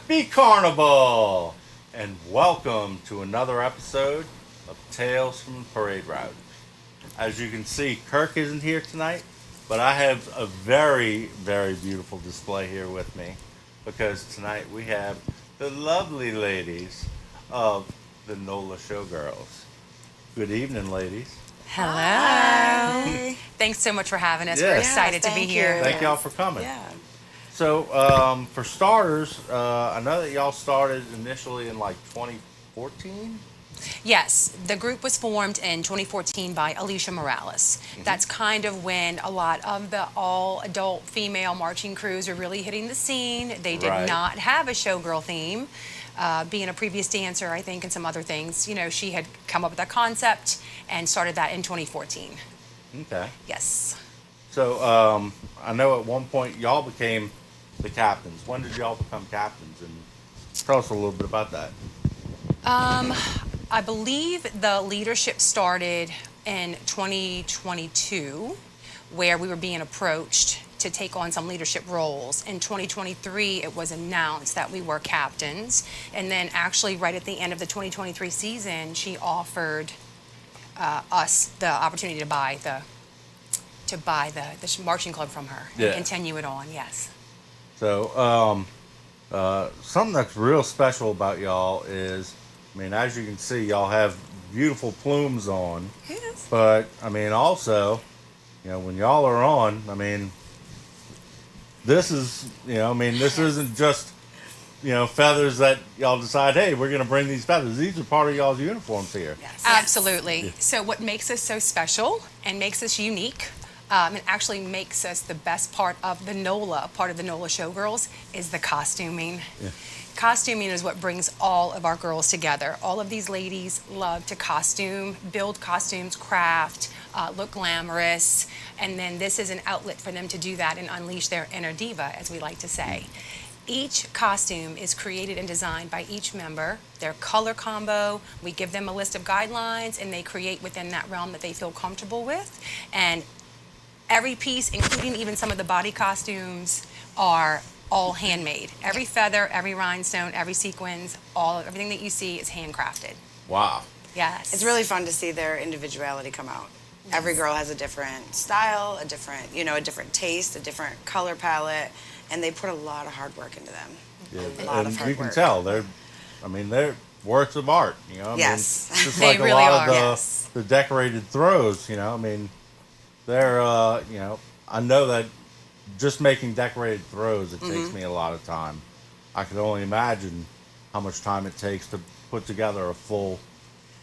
Happy Carnival! And welcome to another episode of Tales from the Parade Route. As you can see, Kirk isn't here tonight, but I have a very, very beautiful display here with me because tonight we have the lovely ladies of the NOLA Showgirls. Good evening, ladies. Hello. Hi. Thanks so much for having us. Yes. We're excited to be Thank here. you. Thank y'all for coming. Yeah. So, for starters, I know that y'all started initially in like 2014. Yes, the group was formed in 2014 by Alicia Morales. That's kind of when a lot of the all-adult female marching crews are really hitting the scene. They did Right. not have a showgirl theme. Being a previous dancer, I think, and some other things, you know, she had come up with that concept and started that in 2014. Okay. Yes. So, I know at one point y'all became the captains. When did y'all become captains? And tell us a little bit about that. I believe the leadership started in 2022, where we were being approached to take on some leadership roles. In 2023, it was announced that we were captains. And then actually right at the end of the 2023 season, she offered us the opportunity to buy the marching club from her and Yeah. continue it on, yes. So, something that's real special about y'all is, I mean, as you can see, y'all have beautiful plumes on. Yes. But, I mean, also, you know, when y'all are on, I mean, this is, you know, I mean, this isn't just, you know, feathers that y'all decide, hey, we're going to bring these feathers. These are part of y'all's uniforms here. Yes. Absolutely. Yeah. So what makes us so special and makes us unique, and actually makes us the best part of the NOLA Showgirls, is the costuming. Yeah. Costuming is what brings all of our girls together. All of these ladies love to costume, build costumes, craft, look glamorous, and then this is an outlet for them to do that and unleash their inner diva, as we like to say. Each costume is created and designed by each member, their color combo. We give them a list of guidelines, and they create within that realm that they feel comfortable with. And every piece, including even some of the body costumes, are all handmade. Every feather, every rhinestone, every sequins, everything that you see is handcrafted. Wow. Yes. It's really fun to see their individuality come out. Every girl has a different style, a different taste, a different color palette, and they put a lot of hard work into them. Yeah. A lot And of hard you can work. tell they're works of art, you know. I Yes. mean, just They like really a lot are, of yes. the decorated throws, you know. I mean, they're you know, I know that just making decorated throws, it takes me a lot of time. I can only imagine how much time it takes to put together a full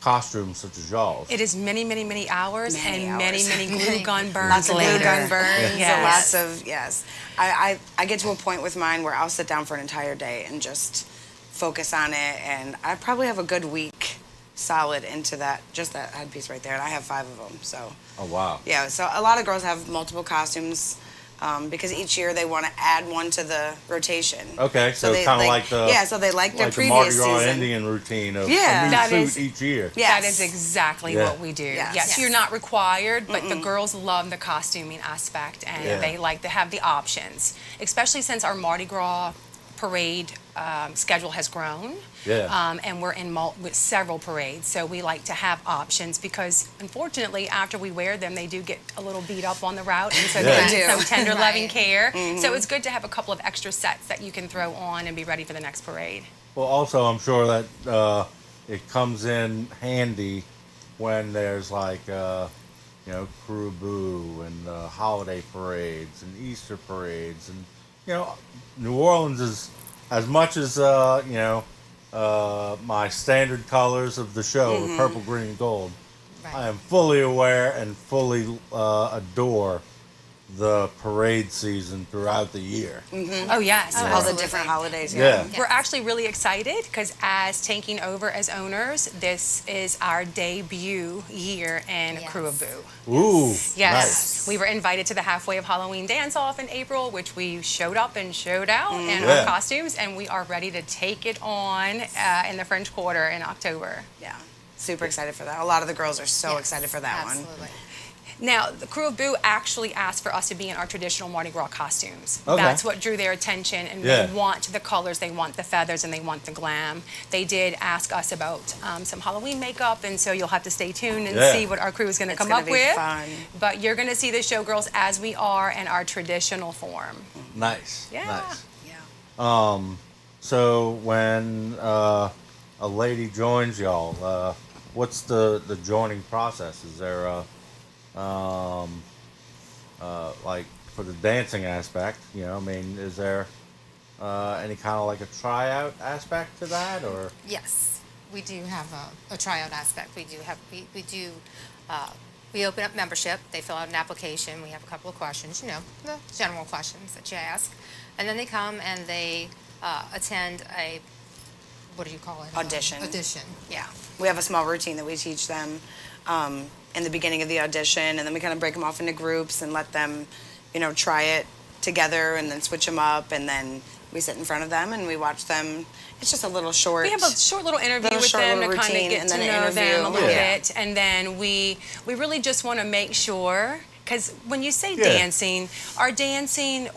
costume such as y'all's. It is many, many, many hours Many and hours. many glue gun burns Lots of glue later. gun burns. Yes. Lots of, yes. I get to a point with mine where I'll sit down for an entire day and just focus on it, and I probably have a good week solid into that, just that headpiece right there, and I have 5 of them, so. Oh wow. Yeah, so a lot of girls have multiple costumes because each year they want to add one to the rotation. Okay, so they kind of like the so they like their like the Mardi previous Gras season. Indian routine of Yeah. a That new is- suit each year. Yes. That is exactly Yeah. what we do. Yes. Yes, Yes. you're not required, but the girls love the costuming aspect, and Yeah. they like to have the options, especially since our Mardi Gras parade schedule has grown. Yeah. And we're in with several parades, so we like to have options because, unfortunately, after we wear them, they do get a little beat up on the route, and so Yeah. they need They some do. tender, loving Right. care. So it's good to have a couple of extra sets that you can throw on and be ready for the next parade. Well, also, I'm sure that it comes in handy when there's like, you know, Krewe and holiday parades and Easter parades. And, you know, New Orleans is, as much as, you know, my standard colors of the show, the purple, green, and gold, I am fully aware and fully adore the parade season throughout the year. Oh, yes. All the Absolutely. different holidays. Yeah. We're actually really excited because as taking over as owners, this is our debut year in Yes. Krewe. Ooh, Yes. nice. We were invited to the halfway of Halloween dance-off in April, which we showed up and showed out in Yeah. our costumes, and we are ready to take it on in the French Quarter in October. Yeah. Super excited for that. A lot of the girls are so Yes, excited for that one. absolutely. Now, the crew of Boo actually asked for us to be in our traditional Mardi Gras costumes. Okay. That's what drew their attention, and Yeah. they want the colors, they want the feathers, and they want the glam. They did ask us about some Halloween makeup, and so you'll have to stay tuned and Yeah. see what our crew is going to It's come gonna up be with. fun. But you're going to see the Showgirls as we are in our traditional form. Nice. Yeah. Nice. Yeah. So when a lady joins y'all, what's the joining process? Is there a like for the dancing aspect? You know, I mean, is there any kind of like a tryout aspect to that, or? Yes, we do have a tryout aspect. We open up membership. They fill out an application. We have a couple of questions, you know, the general questions that you ask. And then they come and they attend a, what do you call it? Audition. Audition, yeah. We have a small routine that we teach them in the beginning of the audition, and then we kind of break them off into groups and let them, you know, try it together and then switch them up, and then we sit in front of them and we watch them. It's just a little short. We have a short little interview with short them to little kind of routine get and to then know an them a interview. little Yeah. bit, and then we really just want to make sure, because when you say Yeah. dancing, our dancing.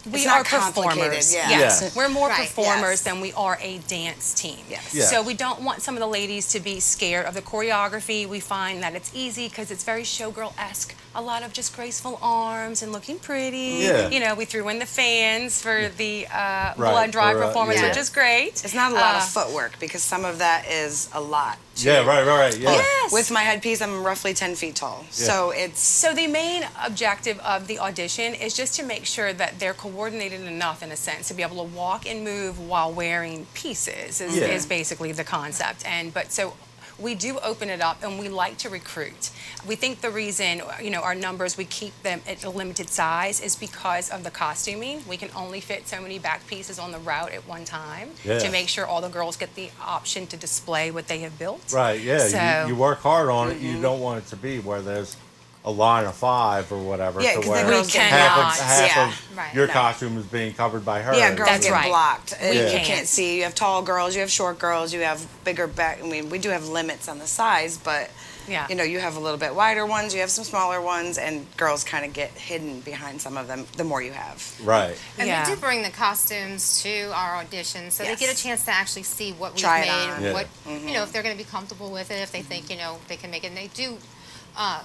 We It's are not complicated, performers. yeah. Yes, Yeah. we're more Right, performers yes. than we are a dance team. Yes. Yeah. So we don't want some of the ladies to be scared of the choreography. We find that it's easy because it's very showgirl-esque. A lot of just graceful arms and looking pretty. Yeah. You know, we threw in the fans for the Right, blood drive for, performance, yeah. which is great. It's not a lot of footwork because some of that is a lot. Yeah, right, yeah. Yes. With my headpiece, I'm roughly 10 feet tall. So it's So the main objective of the audition is just to make sure that they're coordinated enough, in a sense, to be able to walk and move while wearing pieces is, Yeah. is basically the concept. But so we do open it up, and we like to recruit. We think the reason, you know, our numbers, we keep them at a limited size is because of the costuming. We can only fit so many back pieces on the route at one time Yeah. to make sure all the girls get the option to display what they have built. Right, yeah. So- You work hard on it. You don't want it to be where there's a line of 5 or whatever. Yeah, to 'cause the where girls get half blocked. of, half Yeah. of Right. your No. costume is being covered by her. yeah, girls That's get right. blocked. We You can't. can't see. You have tall girls, you have short girls, you have bigger back. I mean, we do have limits on the size, but Yeah. you know, you have a little bit wider ones, you have some smaller ones, and girls kind of get hidden behind some of them the more you have. Right. And Yeah. we do bring the costumes to our auditions, so Yes. they get a chance to actually see what we've Try it made on. and Yeah. what, you know, if they're going to be comfortable with it, if they think, you know, they can make it. And they do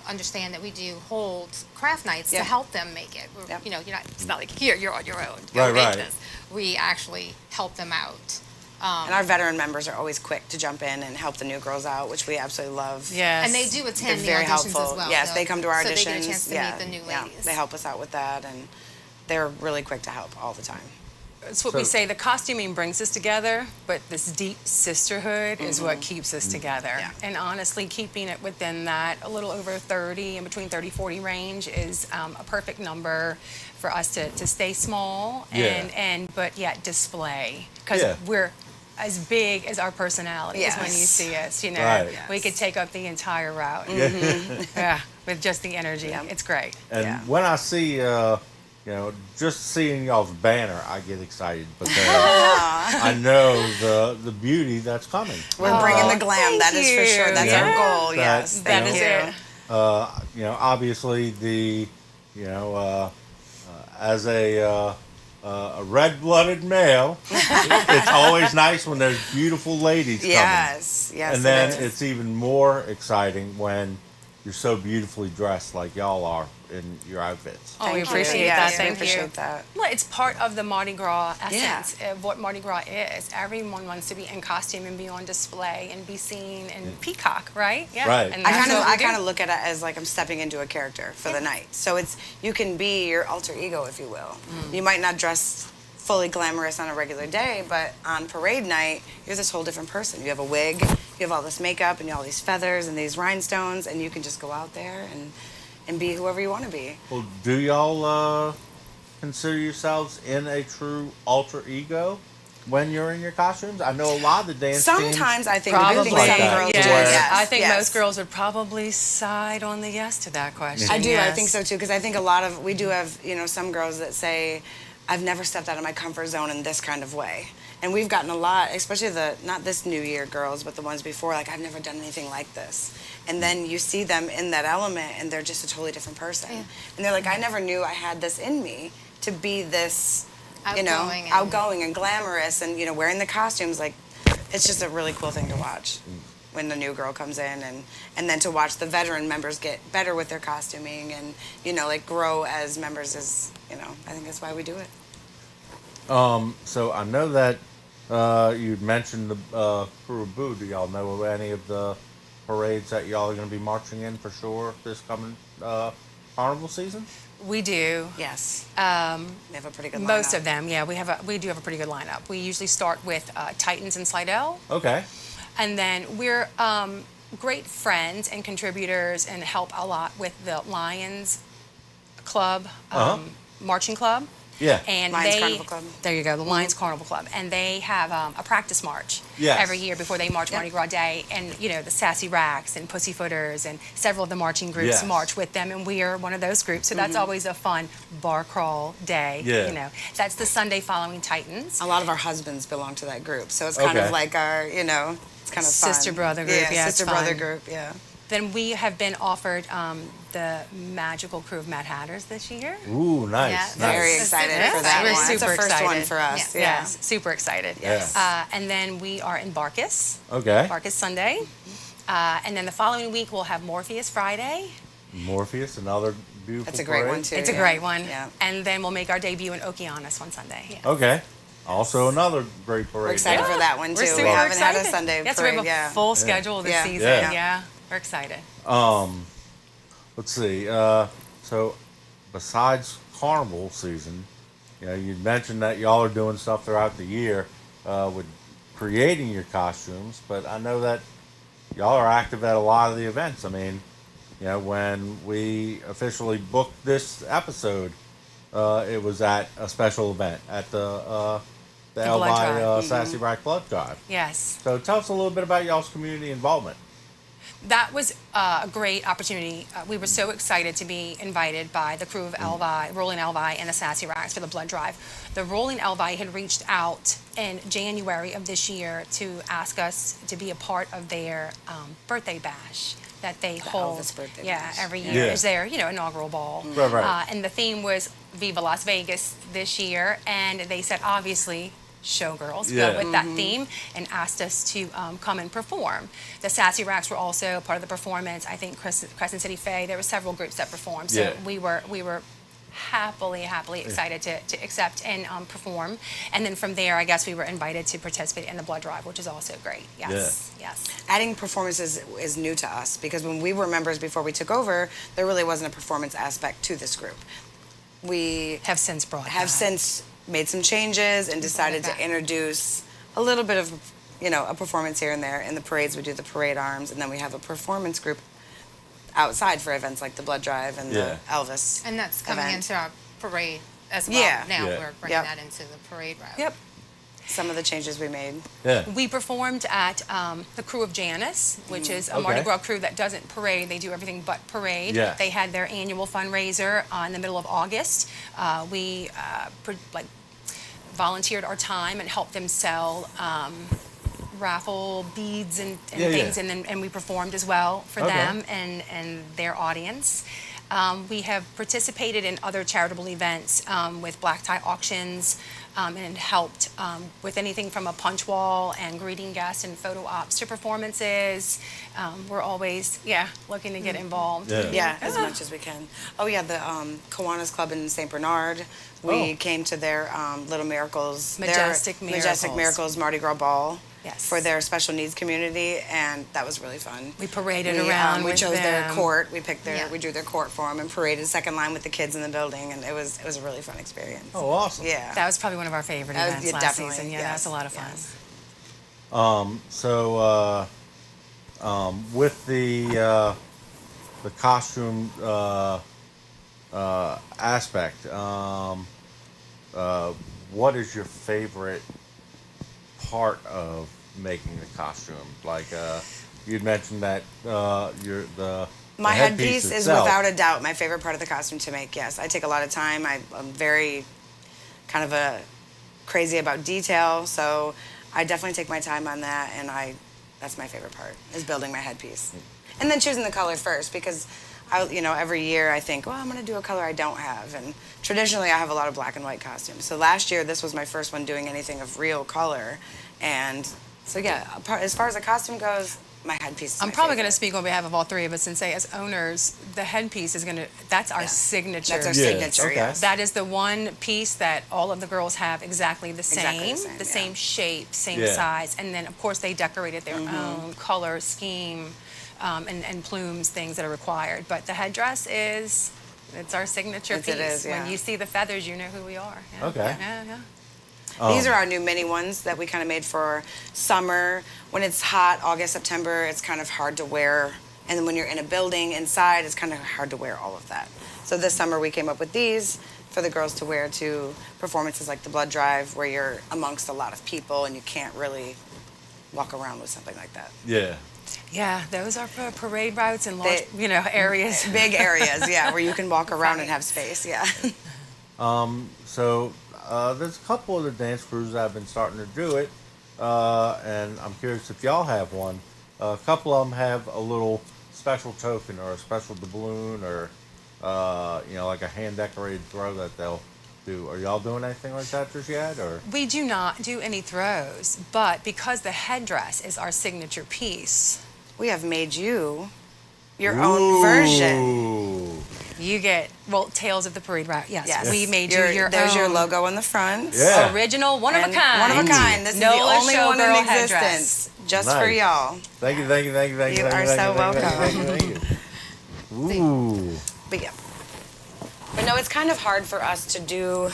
understand that we do hold craft nights Yeah. to help them make it. Yep. You know, it's not like, here, you're on your own. Go Right, make right. this. We actually help them out. And our veteran members are always quick to jump in and help the new girls out, which we absolutely love. Yes. And they do They're attend the very auditions helpful. as well. Yes, though. they come to our auditions. So they get a chance to yeah, meet the new yeah, ladies. they help us out with that, and they're really quick to help all the time. It's what we So- say, the costuming brings us together, but this deep sisterhood is what keeps us together. Yeah. And honestly, keeping it within that a little over 30, in between 30, 40 range is a perfect number for us to stay small but yet display. Because Yeah. we're as big as our personalities when you Yes. see us, you know. Right. We could take up the entire route. Yeah. Yeah, with just the energy. Yeah. It's great. And Yeah. when I see, you know, just seeing y'all's banner, I get excited because I know the beauty that's coming. We're bringing the glam, thank that is for sure. you. That's Yeah. our goal, That- yes. That Thank is you. it. You know, obviously as a red-blooded male, it's always nice when there's beautiful ladies coming. Yes, yes. And it then is. it's even more exciting when you're so beautifully dressed like y'all are in your outfits. Oh, we Thank you. appreciate Yes, that. we Thank you. appreciate that. Well, it's part of the Mardi Gras Yeah. essence of what Mardi Gras is. Everyone wants to be in costume and be on display and be seen and peacock, right? Yeah. Right. And I that's what we do. kind of look at it as like I'm stepping into a character for the night. So it's you can be your alter ego, if you will. You might not dress fully glamorous on a regular day, but on parade night, you're this whole different person. You have a wig, you have all this makeup and all these feathers and these rhinestones, and you can just go out there and be whoever you want to be. Well, do y'all consider yourselves in a true alter ego when you're in your costumes? I know a lot of the dance teams. Sometimes I think Probably, I think some that, girls yes. do. where- Yes, I think yes. most girls would probably side on the yes to that question. I do. I yes. think so too, because I think we do have, some girls that say, I've never stepped out of my comfort zone in this kind of way. And we've gotten a lot, especially not this New Year girls, but the ones before, like, I've never done anything like this. And then you see them in that element, and they're just a totally different person. Yeah. And they're like, I never knew I had this in me to be this, Outgoing and glamorous, and, wearing the costumes. Like, it's just a really cool thing to watch when the new girl comes in, and then to watch the veteran members get better with their costuming and, like, grow as members is, I think that's why we do it. So I know that you'd mentioned the Krewe. Do y'all know any of the parades that y'all are going to be marching in for sure this coming carnival season? We do. Yes. We have a pretty good lineup. Most of them, yeah. We do have a pretty good lineup. We usually start with Titans and Slidell. Okay. And then we're great friends and contributors and help a lot with the Lions Club, Marching Club. Yeah. And Lions Carnival Club. There you go, the Lions Carnival Club. And they have a practice march Yes. every year before they march Mardi Gras Day. And, the Sassy Racks and Pussyfooters and several of the marching groups Yes. march with them. And we are one of those groups. So that's always a fun bar crawl day. Yeah. That's the Sunday following Titans. A lot of our husbands belong to that group, so it's kind of like our, it's kind of fun. Sister brother group, yeah, it's sister brother fun. group, yeah. Then we have been offered the magical crew of Mad Hatters this year. Ooh, nice. Yeah, nice. Very excited Yeah, for that we're one. It's the super first one excited. for us. Yeah. Yeah. Yes, super excited. Yes. And then we are in Barkus, Okay. Barkus Sunday. And then the following week we'll have Morpheus Friday. Morpheus, another beautiful That's a great parade. one, too. It's a Yeah. great one. Yeah. And then we'll make our debut in Okeanos one Sunday. Okay. Also another great parade. We're excited for that one, We're too. super We haven't excited. had a Sunday Yes, parade, we have a yeah. full schedule this Yeah. season. Yeah. Yeah. We're excited. Let's see. So besides carnival season, you mentioned that y'all are doing stuff throughout the year with creating your costumes, but I know that y'all are active at a lot of the events. I mean, when we officially booked this episode, it was at a special event at the Blood Elvi Drive. Sassy Rack Blood Drive. Yes. So tell us a little bit about y'all's community involvement. That was a great opportunity. We were so excited to be invited by the crew of Elvi, Rolling Elvi, and the Sassy Racks for the blood drive. The Rolling Elvi had reached out in January of this year to ask us to be a part of their birthday bash that they hold. Elvis birthday yeah, bash. every year. Yeah. It's their inaugural ball. Right. And the theme was Viva Las Vegas this year, and they said obviously Showgirls Yeah. go with that theme and asked us to come and perform. The Sassy Racks were also part of the performance. I think Crescent City Faye, there were several groups that performed. So Yeah. we were happily excited to accept and perform. And then from there, I guess we were invited to participate in the blood drive, which is also great. Yes. Adding performances is new to us because when we were members before we took over, there really wasn't a performance aspect to this group. We Have since brought have that. since made some changes and decided to back. introduce a little bit of, a performance here and there. In the parades, we do the parade arms, and then we have a performance group outside for events like the blood drive and Yeah. the Elvis. And that's coming event. into our parade as well. Yeah. Now Yeah. we're bringing Yep. that into the parade route. Yep. Some of the changes we made. Yeah. We performed at the Crew of Janice, which is a Mardi Okay. Gras crew that doesn't parade. They do everything but parade. Yeah. They had their annual fundraiser in the middle of August. We volunteered our time and helped them sell raffle beads and Yeah, things, yeah. and we performed as well for Okay. them and their audience. We have participated in other charitable events with black tie auctions and helped with anything from a punch wall and greeting guests and photo ops to performances. We're always, looking to get involved. Yeah. Yeah, as much as we can. Oh yeah, the Kiwanis Club in St. Bernard. We Oh. came to their Little Miracles, Majestic their Majestic Miracles. Miracles Mardi Gras Ball. Yes. For their special needs community, and that was really fun. We paraded around We with chose their them. court. We picked Yeah. we drew their court for them and paraded second line with the kids in the building, and it was a really fun experience. Oh, awesome. Yeah. That was probably one of our favorite That was- events yeah, last definitely, season. Yeah, yes, that was a lot of fun. yes. So with the costume aspect, what is your favorite part of making the costume? Like you'd mentioned that the My headpiece is itself. without a doubt my favorite part of the costume to make. Yes, I take a lot of time. I'm very kind of a crazy about detail. So I definitely take my time on that, and that's my favorite part, is building my headpiece. And then choosing the color first, because every year I think, well, I'm going to do a color I don't have. And traditionally I have a lot of black and white costumes. So last year this was my first one doing anything of real color. And so yeah, as far as the costume goes, my headpiece is I'm my probably going to favorite. speak on behalf of all three of us and say, as owners, the headpiece is that's our signature. That's our Yeah, signature, okay. yes. That is the one piece that all of the girls have exactly the same, Exactly the same, yeah. same shape, same Yeah. size. And then, of course, they decorated their own color scheme and plumes, things that are required. But the headdress it's our signature Yes, piece. it is, yeah. When you see the feathers, you know who we are. Yeah. Okay. Yeah, yeah. These are our new mini ones that we kind of made for summer. When it's hot, August, September, it's kind of hard to wear. And then when you're in a building inside, it's kind of hard to wear all of that. So this summer we came up with these for the girls to wear to performances like the blood drive, where you're amongst a lot of people and you can't really walk around with something like that. Yeah. Yeah, those are for parade routes and large, areas. Big areas, yeah, where you can walk around and have space, yeah. So there's a couple of the dance crews that have been starting to do it, and I'm curious if y'all have one. A couple of them have a little special token or a special doubloon or like a hand decorated throw that they'll do. Are y'all doing anything like that just yet, or? We do not do any throws, but because the headdress is our signature piece, We have made you your own version. Ooh. you get, Tales of the Parade Route. Yes, Yes. we made your There's own your logo on the front. Yeah. original, one of a And kind. One of a kind. This NOLA is the only one in Showgirl existence. headdress. Just for Nice. y'all. Thank you, thank you, thank you, thank you. You thank are you, so thank you, welcome. Thank you, thank you, thank you. Ooh. But yeah. But no, it's kind of hard for us to do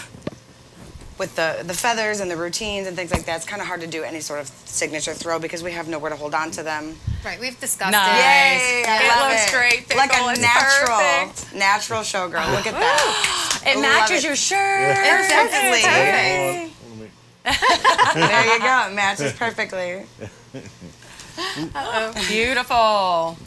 with the feathers and the routines and things like that. It's kind of hard to do any sort of signature throw because we have nowhere to hold on to them. Right, we've discussed Nice. it. Yay! I It love looks it. great, Like Pickle. a It's perfect. natural showgirl. Look at that. It Love matches it. your shirt. Perfectly. Perfect. There you go. It matches perfectly. Beautiful.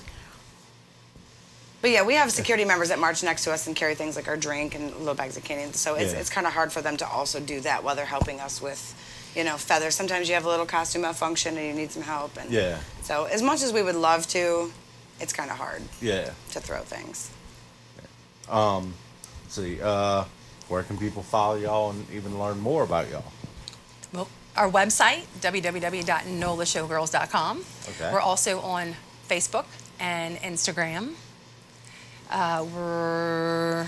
But yeah, we have security members that march next to us and carry things like our drink and little bags of candy. So Yeah. it's kind of hard for them to also do that while they're helping us with, feathers. Sometimes you have a little costume malfunction and you need some help. And Yeah. So as much as we would love to, it's kind of hard Yeah. to throw things. Let's see, where can people follow y'all and even learn more about y'all? Well, our website, www.nolashowgirls.com. Okay. We're also on Facebook and Instagram. We're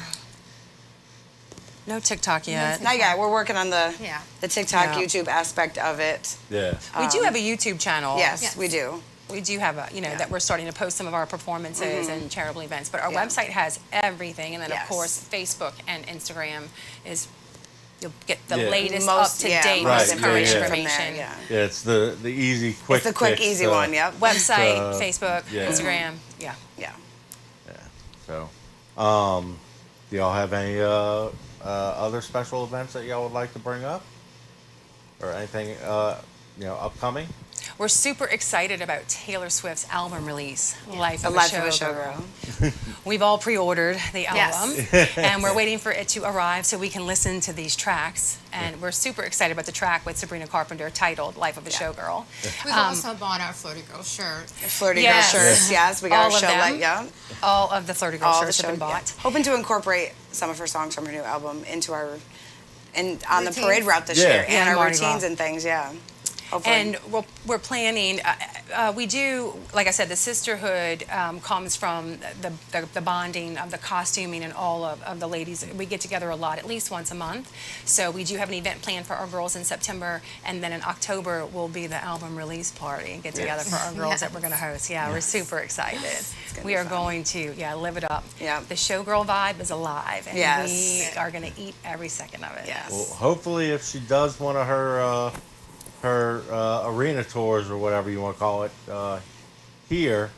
no TikTok yet. Not yet. We're working on the Yeah. TikTok, Yeah. YouTube aspect of it. Yeah. We do have a YouTube channel. Yes, Yes. we do. We do have that we're starting to post some of our performances and charitable events. But our website has everything, and then Yes. of course Facebook and Instagram you'll get the Yeah. latest Most- up to date most Right, information yeah, yeah. from there, information. yeah. Yeah, it's the easy, quick. It's the quick, fix, easy one. Yep. Website, Uh, Facebook, yeah. Instagram. Yeah. Yeah. Yeah. So, do y'all have any other special events that y'all would like to bring up, or anything upcoming? We're super excited about Taylor Swift's album release, Life The of a life of a Showgirl. showgirl. We've all pre-ordered the Yes. album, and we're waiting for it to arrive so we can listen to these tracks. And we're super excited about the track with Sabrina Carpenter titled "Life of a Showgirl." We've also bought our Flirty Girl shirt. Flirty Yes. girl shirts. Yes, we got All our of show them. light. Yeah. All of the Flirty Girl All the shirts have been show- bought. yeah. Hoping to incorporate some of her songs from her new album into our on the Routines? parade route this Yeah. year Yeah, and our Mardi routines Gras. and things. Yeah. Hopefully. And we're planning. We do, like I said, the sisterhood comes from the bonding of the costuming and all of the ladies. We get together a lot, at least once a month. So we do have an event planned for our girls in September, and then in October will be the album release party and get together for our girls that we're going to host. Yeah, we're super excited. gonna We be are fun. going to live it up. Yeah. The showgirl vibe is alive, and Yes. we are going to eat every second of it. Yes. Well, hopefully, if she does one of her arena tours or whatever you want to call it here,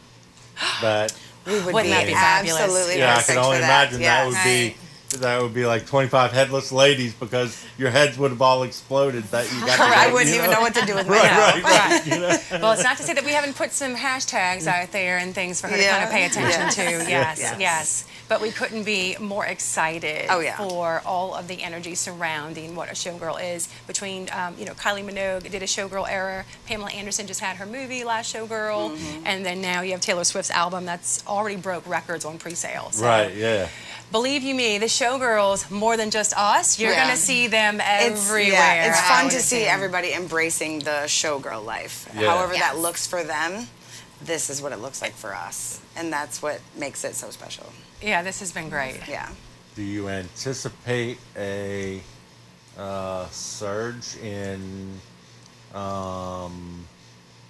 that we would Wouldn't be, that be fabulous? absolutely yeah, I perfect can only for that. imagine Yes. that would be that would be like 25 headless ladies because your heads would have all exploded. That you got. I wouldn't even know what to do with myself. Right. You know? Well, it's not to say that we haven't put some hashtags out there and things for her to kind of pay attention to. Yes. But we couldn't be more excited for all of the energy surrounding what a showgirl is. Between, Kylie Minogue did a showgirl era. Pamela Anderson just had her movie, Last Showgirl. And then now you have Taylor Swift's album that's already broke records on pre-sale. So. Right, yeah. Believe you me, the showgirls, more than just us, you're going to see them everywhere. It's fun to see everybody embracing the showgirl life. Yeah. However that looks for them, this is what it looks like for us. And that's what makes it so special. Yeah, this has been great. Yeah. Do you anticipate a surge in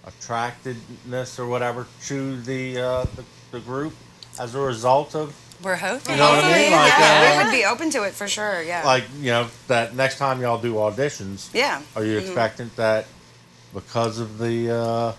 attractiveness or whatever to the group as a result of? We're hoping. You know what I mean? Like, we would be open to it for sure, Like, that next time y'all do auditions, are you expecting that because of the,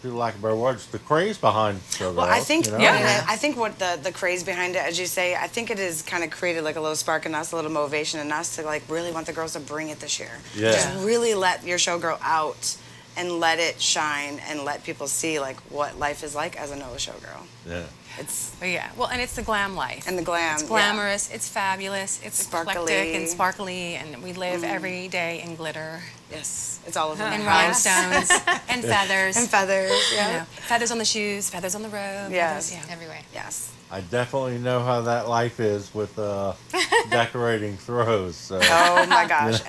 through lack of better words, the craze behind Showgirls? Well, I think, I think what the craze behind it, as you say, I think it has kind of created like a little spark in us, a little motivation in us to like really want the girls to bring it this year. Yeah. Just really let your showgirl out and let it shine and let people see like what life is like as a NOLA showgirl. Yeah. And it's the glam life. And the glam. It's glamorous, it's fabulous, it's Sparkly. eclectic and sparkly, and we live every day in glitter. Yes, it's all over And my house. rhinestones and feathers. And feathers, Feathers on the shoes, feathers on the robe. Yes. Feathers, Everywhere. Yes. I definitely know how that life is with decorating throws. So. Oh my gosh.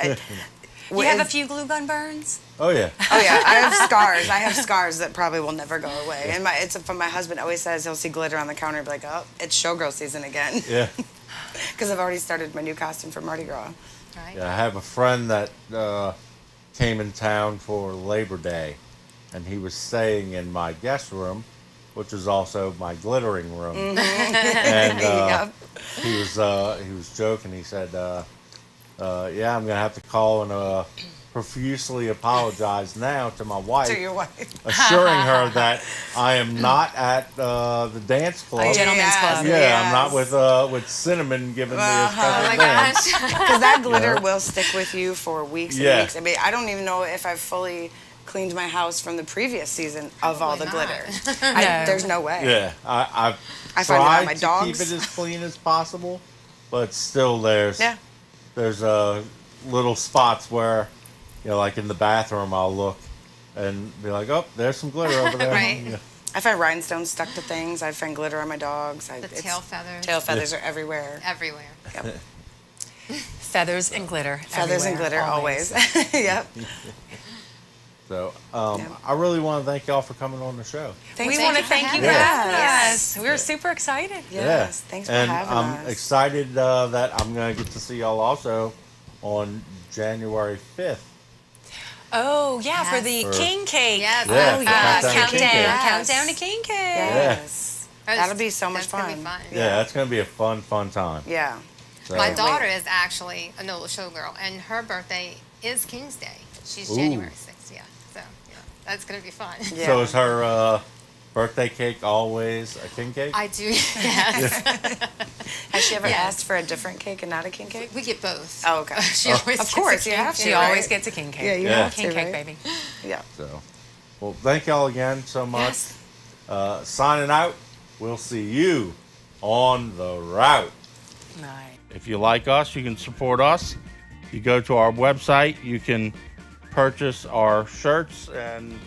You have a few glue gun burns? Oh yeah. Oh yeah, I have scars. I have scars that probably will never go away. And my husband always says he'll see glitter on the counter and be like, oh, it's showgirl season again. Yeah. Because I've already started my new costume for Mardi Gras. Right. Yeah, I have a friend that came in town for Labor Day, and he was staying in my guest room, which is also my glittering room. And he was joking. He said, "Yeah, I'm gonna have to call and profusely apologize now to my wife, To your wife. assuring her that I am not at the dance club. A gentleman's club. Yeah, I'm not with Cinnamon giving me a special Oh my dance. gosh. Because that glitter will stick with you for weeks and Yeah. weeks. I mean, I don't even know if I've fully cleaned my house from the previous season of all the Probably not. glitter. There's no way. Yeah, I've I find it on tried my to dogs. keep it as clean as possible, but still there's little spots where, like in the bathroom, I'll look and be like, oh, there's some glitter over there. Right. Yeah. I find rhinestones stuck to things. I find glitter on my dogs. The tail feathers. Tail feathers are everywhere. Everywhere. Yep. Feathers and glitter. Feathers and everywhere, glitter always. Yep. So I really want to thank y'all for coming on the show. Thanks We want to for thank you having back. us. Yes, we're super excited. Yes. Thanks for and having I'm us. excited that I'm going to get to see y'all also on January 5th. Oh, yeah, for the For- King Cake. Yes. Yeah, Oh, yeah. Countdown to King Cake. Yes. Countdown to King Cake. Yes. That'll be so much That's gonna fun. be fun. Yeah, that's going to be a fun time. Yeah. So, My daughter is actually a NOLA showgirl, and her birthday is King's Day. She's Ooh. January 6th, yeah. So, that's going to be fun. Yeah. So is her birthday cake always a king cake? I do, yes. Has she ever Yes. asked for a different cake and not a king cake? We get both. Oh, okay. She always Of gets course, a you king have to, She cake. always right? gets a King Cake. Yeah, you Yeah. have King to, Cake, right? baby. Yeah. So, well, thank y'all again so much. Yes. Signing out. We'll see you on the route. Nice. If you like us, you can support us. You go to our website. You can purchase our shirts and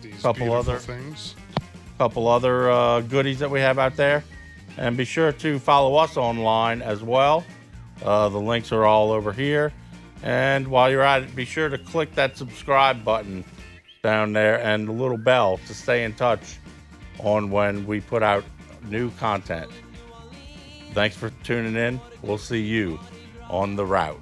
These Couple beautiful other- things. couple other goodies that we have out there. And be sure to follow us online as well. The links are all over here. And while you're at it, be sure to click that subscribe button down there and the little bell to stay in touch on when we put out new content. Thanks for tuning in. We'll see you on the route.